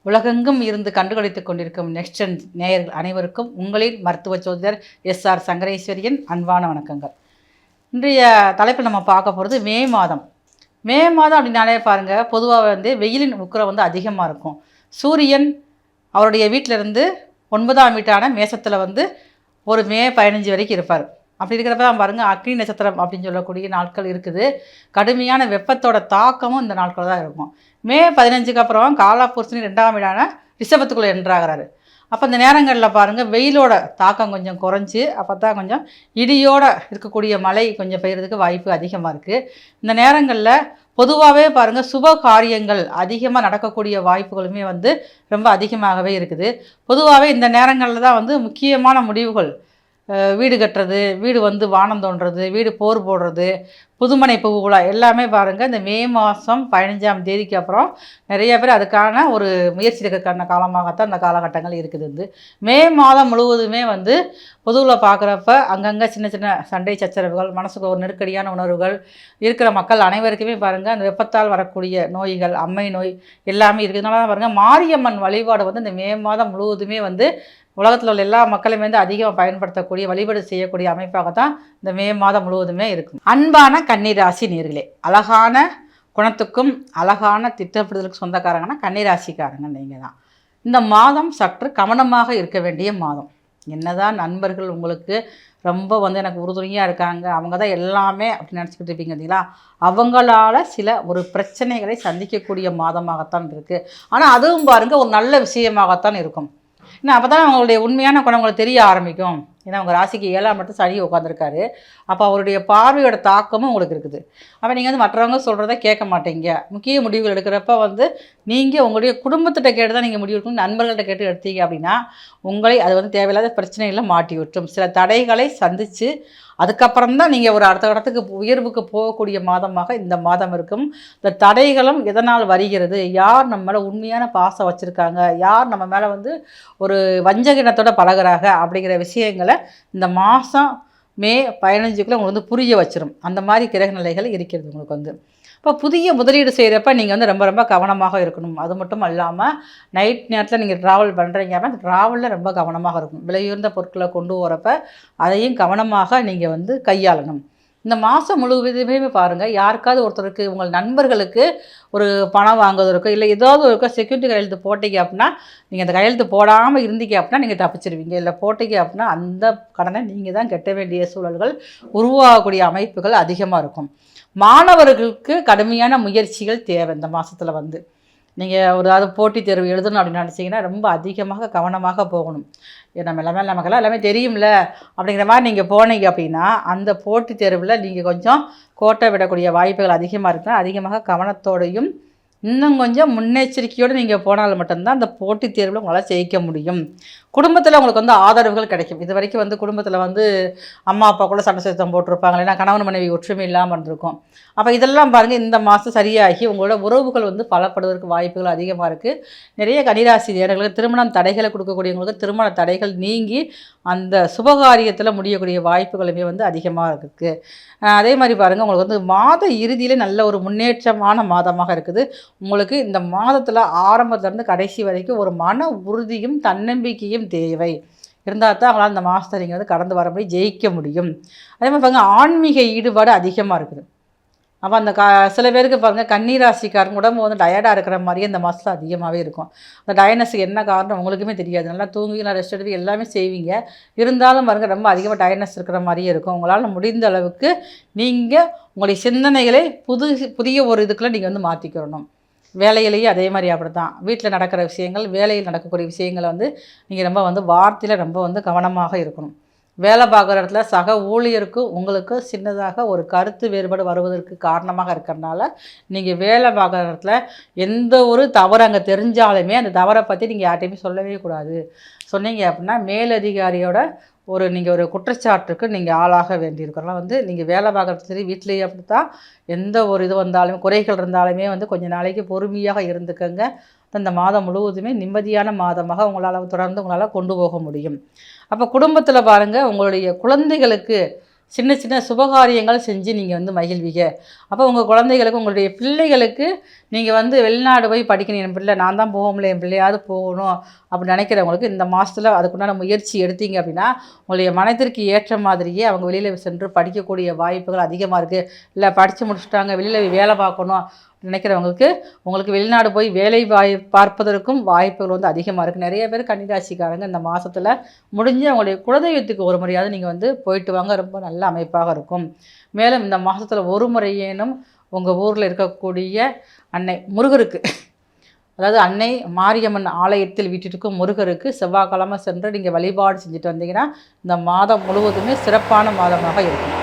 உலகெங்கும் இருந்து கண்டுகளித்துக் கொண்டிருக்கும் நெக்ஸ்ட் நேயர்கள் அனைவருக்கும் உங்களின் மருத்துவ ஜோதிடர் எஸ்ஆர் சங்கரேஸ்வரியின் அன்பான வணக்கங்கள். இன்றைய தலைப்பில் நம்ம பார்க்க போகிறது மே மாதம். மே மாதம் அப்படின்னாலே பாருங்கள், பொதுவாக வெயிலின் உக்கிரம் அதிகமாக இருக்கும். சூரியன் அவருடைய வீட்டிலிருந்து 9ஆம் வீட்டான மேசத்தில் ஒரு மே 15 வரைக்கும் இருப்பார். அப்படி இருக்கிறப்ப தான் பாருங்கள், அக்னி நட்சத்திரம் அப்படின்னு சொல்லக்கூடிய நாட்கள் இருக்குது. கடுமையான வெப்பத்தோட தாக்கமும் இந்த நாட்கள் தான் இருக்கும். மே 15க்கு அப்புறம் காலபுருஷனி 2ஆம் வீடான ரிஷபத்துக்குள்ளே என்ட்ராகிறாரு. அப்போ இந்த நேரங்களில் பாருங்கள், வெயிலோட தாக்கம் கொஞ்சம் குறைஞ்சி, அப்போ தான் கொஞ்சம் இடியோடு இருக்கக்கூடிய மழை கொஞ்சம் பெய்யறதுக்கு வாய்ப்பு அதிகமாக இருக்குது. இந்த நேரங்களில் பொதுவாகவே பாருங்கள், சுப காரியங்கள் அதிகமாக நடக்கக்கூடிய வாய்ப்புகளுமே ரொம்ப அதிகமாகவே இருக்குது. பொதுவாகவே இந்த நேரங்களில் தான் முக்கியமான முடிவுகள், வீடு கட்டுறது, வீடு வானம் தோன்றது, வீடு போர் போடுறது, புதுமனை புகுகுலா எல்லாமே பாருங்கள் இந்த மே மாதம் 15ஆம் தேதிக்கு அப்புறம் நிறைய பேர் அதுக்கான ஒரு முயற்சி எடுக்கிறதுக்கான காலமாகத்தான் இந்த காலகட்டங்கள் இருக்குது. மே மாதம் முழுவதுமே பொதுவில் பார்க்குறப்ப அங்கங்கே சின்ன சின்ன சண்டை சச்சரவுகள், மனசுக்கு ஒரு நெருக்கடியான உணர்வுகள் இருக்கிற மக்கள் அனைவருக்குமே பாருங்கள் அந்த வெப்பத்தால் வரக்கூடிய நோய்கள், அம்மை நோய் எல்லாமே இருக்கிறதுனால தான் பாருங்கள் மாரியம்மன் வழிபாடு இந்த மே மாதம் முழுவதுமே உலகத்தில் உள்ள எல்லா மக்களுமே அதிகமாக பயன்படுத்தக்கூடிய வழிபாடு செய்யக்கூடிய அமைப்பாக தான் இந்த மே மாதம் முழுவதுமே இருக்கும். அன்பான கன்னிராசி நேயர்களே, அழகான குணத்துக்கும் அழகான திட்டமிடுதலுக்கு சொந்தக்காரங்கன்னா கன்னிராசிக்காரங்க நீங்கள் தான். இந்த மாதம் சற்று கவனமாக இருக்க வேண்டிய மாதம். என்னதான் நண்பர்கள் உங்களுக்கு ரொம்ப எனக்கு உறுதுணையாக இருக்காங்க, அவங்க தான் எல்லாமே அப்படின்னு நினச்சிக்கிட்டு இருப்பீங்க பார்த்தீங்களா, அவங்களால சில ஒரு பிரச்சனைகளை சந்திக்கக்கூடிய மாதமாகத்தான் இருக்குது. ஆனால் அதுவும் பாருங்கள் ஒரு நல்ல விஷயமாகத்தான் இருக்கும். ஏன்னா அப்போ தான் அவங்களுடைய உண்மையான குணம் உங்களுக்கு தெரிய ஆரம்பிக்கும். ஏன்னா உங்கள் ராசிக்கு 7ஆம் இடத்துல சனி உட்காந்துருக்காரு. அப்போ அவருடைய பார்வையோட தாக்கமும் உங்களுக்கு இருக்குது. அப்போ நீங்கள் மற்றவங்க சொல்கிறத கேட்க மாட்டீங்க. முக்கிய முடிவுகள் எடுக்கிறப்ப நீங்கள் உங்களுடைய குடும்பத்திட்ட கேட்டு தான் நீங்கள் முடிவு எடுக்கணும். நண்பர்கள்ட்ட கேட்டு எடுத்தீங்க அப்படின்னா உங்களை அது தேவையில்லாத பிரச்சனைகளில் மாட்டி விட்டுரும். சில தடைகளை சந்தித்து அதுக்கப்புறம் தான் நீங்கள் ஒரு அடுத்த இடத்துக்கு உயர்வுக்கு போகக்கூடிய மாதமாக இந்த மாதம் இருக்கும். இந்த தடைகளும் எதனால் வருகிறது, யார் நம்ம மேலே உண்மையான பாசம் வச்சுருக்காங்க, யார் நம்ம மேலே ஒரு வஞ்சகினத்தோட பழகுறாங்க அப்படிங்கிற விஷயங்களை இந்த மாதம் மே 15க்குள்ளே உங்களுக்கு புரிய வச்சிடும். அந்த மாதிரி கிரக நிலைகள் இருக்கிறது உங்களுக்கு. இப்போ புதிய முதலீடு செய்கிறப்ப நீங்கள் ரொம்ப ரொம்ப கவனமாக இருக்கணும். அது மட்டும் இல்லாமல் நைட் நேரத்தில் நீங்கள் ட்ராவல் பண்ணுறீங்க அப்படின்னா ட்ராவலில் ரொம்ப கவனமாக இருக்கணும். விலையுயர்ந்த பொருட்களை கொண்டு போகிறப்ப அதையும் கவனமாக நீங்கள் கையாளணும். இந்த மாதம் முழுவதுமே பாருங்கள், யாருக்காவது ஒருத்தருக்கு உங்கள் நண்பர்களுக்கு ஒரு பணம் வாங்குவதற்கோ இல்லை ஏதாவது ஒரு செக்யூரிட்டி கையெழுத்து போட்டீங்க அப்படின்னா நீங்கள் அந்த கையெழுத்து போடாமல் இருந்தீங்க அப்படின்னா நீங்கள் தப்பிச்சிருவீங்க. இல்லை போட்டீங்க அப்படின்னா அந்த கடனை நீங்கள் தான் கட்ட வேண்டிய சூழல்கள் உருவாகக்கூடிய அமைப்புகள் அதிகமாக இருக்கும். மாணவர்களுக்கு கடுமையான முயற்சிகள் தேவை. இந்த மாதத்தில் நீங்கள் அது போட்டித் தேர்வு எழுதணும் அப்படின்னு நினச்சிங்கன்னா ரொம்ப அதிகமாக கவனமாக போகணும். நம்ம நமக்கெல்லாம் எல்லாமே தெரியும்ல அப்படிங்கிற மாதிரி நீங்கள் போனீங்க அப்படின்னா அந்த போட்டித் தேர்வில் நீங்கள் கொஞ்சம் கோட்டை விடக்கூடிய வாய்ப்புகள் அதிகமாக இருக்குன்னா அதிகமாக கவனத்தோடையும் இன்னும் கொஞ்சம் முன்னெச்சரிக்கையோடு நீங்கள் போனால் மட்டும்தான் அந்த போட்டித் தேர்வில் உங்களால் ஜெயிக்க முடியும். குடும்பத்தில் உங்களுக்கு ஆதரவுகள் கிடைக்கும். இது வரைக்கும் குடும்பத்தில் அம்மா அப்பா கூட சண்டை சத்தம் போட்டிருப்பாங்க, இல்லைன்னா கணவன் மனைவி ஒற்றுமை இல்லாமல் இருந்திருக்கும். அப்போ இதெல்லாம் பாருங்கள் இந்த மாதம் சரியாகி உங்களோட உறவுகள் பலப்படுவதற்கு வாய்ப்புகள் அதிகமாக இருக்குது. நிறைய கன்னிராசி நேயர்களுக்கு திருமணம் தடைகளை கொடுக்கக்கூடியவங்களுக்கு திருமண தடைகள் நீங்கி அந்த சுபகாரியத்தில் முடியக்கூடிய வாய்ப்புகளுமே அதிகமாக இருக்குது. அதே மாதிரி பாருங்கள், உங்களுக்கு மாத இறுதியில் நல்ல ஒரு முன்னேற்றமான மாதமாக இருக்குது. உங்களுக்கு இந்த மாதத்தில் ஆரம்பத்துலேருந்து கடைசி வரைக்கும் ஒரு மன உறுதியும் தன்னம்பிக்கையும் தேவை. இருந்தால் தான் அவங்களால் இந்த மாதத்தை நீங்கள் கடந்து வர முடியும், ஜெயிக்க முடியும். அதே மாதிரி பாருங்கள், ஆன்மீக ஈடுபாடு அதிகமாக இருக்குது. அப்போ அந்த சில பேருக்கு பாருங்கள் கன்னிராசிக்காரங்க உடம்பு டயர்டாக இருக்கிற மாதிரியே இந்த மாதத்தில் அதிகமாகவே இருக்கும். அந்த டயர்னஸுக்கு என்ன காரணம் உங்களுக்குமே தெரியாது. நல்லா தூங்கி நல்லா ரெஸ்ட் எடுத்து எல்லாமே செய்வீங்க. இருந்தாலும் பாருங்கள் ரொம்ப அதிகமாக டயர்னஸ் இருக்கிற மாதிரியே இருக்கும். உங்களால் முடிந்த அளவுக்கு நீங்கள் உங்களுடைய சிந்தனைகளை புதிய ஒரு இதுக்குள்ளே நீங்கள் மாற்றிக்கிறணும். வேலையிலேயே அதே மாதிரி அப்படி தான். வீட்டில் நடக்கிற விஷயங்கள், வேலையில் நடக்கக்கூடிய விஷயங்களை நீங்கள் ரொம்ப வார்த்தையில் ரொம்ப கவனமாக இருக்கணும். வேலை பார்க்குற இடத்துல சக ஊழியருக்கும் உங்களுக்கு சின்னதாக ஒரு கருத்து வேறுபாடு வருவதற்கு காரணமாக இருக்கிறனால நீங்கள் வேலை பார்க்குற இடத்துல எந்த ஒரு தவறு அங்கே தெரிஞ்சாலுமே அந்த தவறை பற்றி நீங்கள் யார்ட்டையுமே சொல்லவே கூடாது. சொன்னீங்க அப்படின்னா மேலதிகாரியோட நீங்கள் ஒரு குற்றச்சாட்டுக்கு நீங்கள் ஆளாக வேண்டியிருக்கிறலாம். நீங்கள் வேலை பார்க்குறது சரி, வீட்டிலேயே அப்படி தான். எந்த ஒரு இது வந்தாலுமே குறைகள் இருந்தாலுமே கொஞ்சம் நாளைக்கு பொறுமையாக இருந்துக்கங்க. இந்த மாதம் முழுவதுமே நிம்மதியான மாதமாக உங்களால் தொடர்ந்து உங்களால் கொண்டு போக முடியும். அப்போ குடும்பத்தில் பாருங்கள், உங்களுடைய குழந்தைகளுக்கு சின்ன சின்ன சுபகாரியங்கள் செஞ்சு நீங்கள் மகிழ்வீங்க. அப்போ உங்கள் குழந்தைகளுக்கு உங்களுடைய பிள்ளைகளுக்கு நீங்கள் வந்து வெளிநாடு போய் படிக்கணும், என் பிள்ளை நான் தான் போகல, என் பிள்ளையாவது போகணும் அப்படி நினைக்கிறவங்களுக்கு இந்த மாதத்தில் அதுக்குண்டான முயற்சி எடுத்தீங்க அப்படின்னா உங்களுடைய மனத்திற்கு ஏற்ற மாதிரியே அவங்க வெளியில் சென்று படிக்கக்கூடிய வாய்ப்புகள் அதிகமாக இருக்குது. இல்லை படித்து முடிச்சுட்டாங்க, வெளியில் வேலை பார்க்கணும் நினைக்கிறவங்களுக்கு உங்களுக்கு வெளிநாடு போய் வேலை பார்ப்பதற்கும் வாய்ப்புகள் வந்து அதிகமாக இருக்குது. நிறைய பேர் கன்னிராசிக்காரங்க இந்த மாதத்தில் முடிஞ்சு அவங்களுடைய குலதெய்வத்துக்கு ஒரு முறையாவது நீங்கள் வந்து போயிட்டு வாங்க, ரொம்ப நல்ல அமைப்பாக இருக்கும். மேலும் இந்த மாதத்தில் ஒரு முறையேனும் உங்கள் ஊரில் இருக்கக்கூடிய அன்னை முருகருக்கு, அதாவது அன்னை மாரியம்மன் ஆலயத்தில் வீட்டிற்கும் முருகருக்கு செவ்வாய்க்கிழமை சென்று நீங்கள் வழிபாடு செஞ்சுட்டு வந்தீங்கன்னா இந்த மாதம் முழுவதுமே சிறப்பான மாதமாக இருக்கும்.